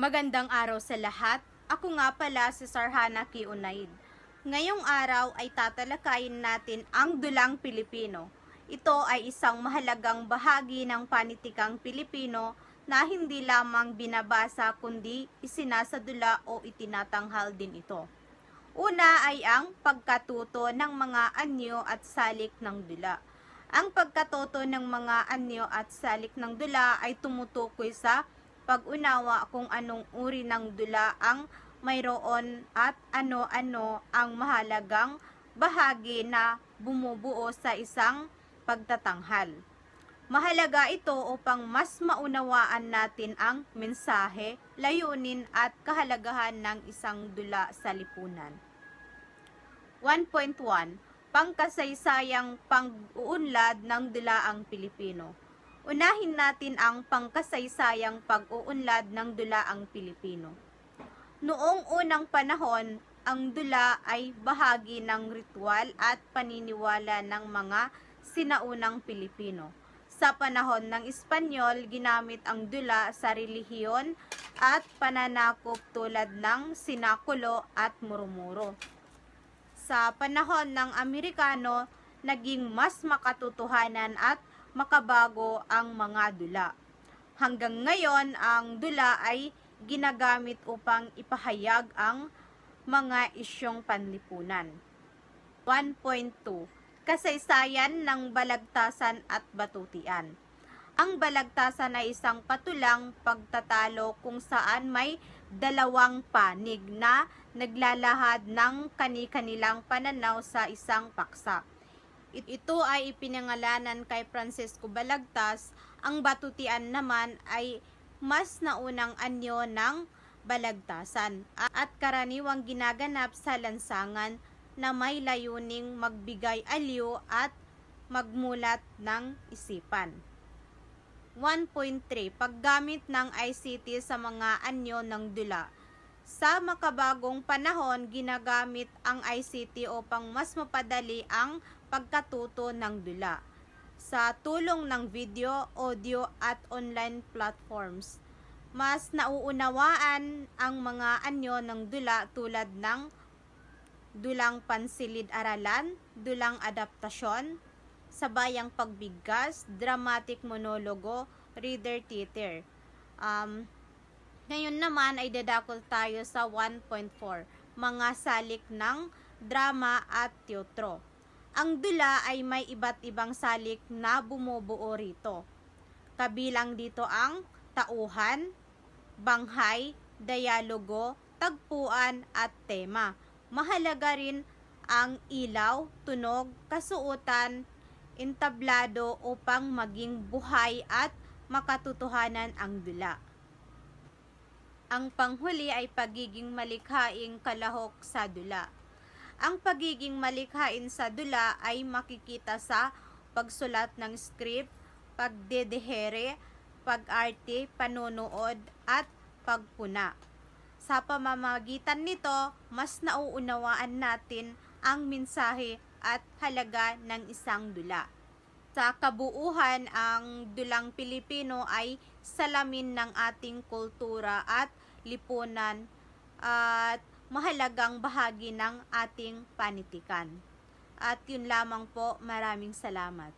Magandang araw sa lahat. Ako nga pala si Sarhana Kiunaid. Ngayong araw ay tatalakayin natin ang dulang Pilipino. Ito ay isang mahalagang bahagi ng panitikang Pilipino na hindi lamang binabasa kundi isinasadula o itinatanghal din ito. Una ay ang pagkatuto ng mga anyo at salik ng dula. Ang pagkatuto ng mga anyo at salik ng dula ay tumutukoy sa pag-unawa kung anong uri ng dula ang mayroon at ano-ano ang mahalagang bahagi na bumubuo sa isang pagtatanghal. Mahalaga ito upang mas maunawaan natin ang mensahe, layunin at kahalagahan ng isang dula sa lipunan. 1.1 Pangkasaysayang pag-uunlad ng dulaang Pilipino. Unahin natin ang pangkasaysayang pag-uunlad ng dulaang Pilipino. Noong unang panahon, ang dula ay bahagi ng ritual at paniniwala ng mga sinaunang Pilipino. Sa panahon ng Espanyol, ginamit ang dula sa relihiyon at pananakop tulad ng sinakulo at murumuro. Sa panahon ng Amerikano, naging mas makatotohanan at makabago ang mga dula. Hanggang ngayon, ang dula ay ginagamit upang ipahayag ang mga isyong panlipunan. 1.2 Kasaysayan ng balagtasan at batutian. Ang balagtasan ay isang patulang pagtatalo kung saan may dalawang panig na naglalahad ng kani-kanilang pananaw sa isang paksa. Ito ay ipinangalanan kay Francisco Balagtas. Ang batutian naman ay mas naunang anyo ng balagtasan at karaniwang ginaganap sa lansangan na may layuning magbigay aliw at magmulat ng isipan. 1.3 Paggamit ng ICT sa mga anyo ng dula. Sa makabagong panahon, ginagamit ang ICT upang mas mapadali ang pagkatuto ng dula. Sa tulong ng video, audio at online platforms, mas nauunawaan ang mga anyo ng dula tulad ng dulang pansilid-aralan, dulang adaptasyon, sabayang pagbigkas, dramatic monologo, reader theater. Ngayon naman ay dadako tayo sa 1.4, mga salik ng drama at teatro. Ang dula ay may iba't ibang salik na bumubuo rito. Kabilang dito ang tauhan, banghay, dialogo, tagpuan at tema. Mahalaga rin ang ilaw, tunog, kasuotan, entablado upang maging buhay at makatotohanan ang dula. Ang panghuli ay pagiging malikhaing kalahok sa dula. Ang pagiging malikhain sa dula ay makikita sa pagsulat ng script, pagdedehere, pag-arte, panunood at pagpuna. Sa pamamagitan nito, mas nauunawaan natin ang mensahe at halaga ng isang dula. Sa kabuuhan, ang dulang Pilipino ay salamin ng ating kultura at lipunan at mahalagang bahagi ng ating panitikan. At yun lamang po, maraming salamat.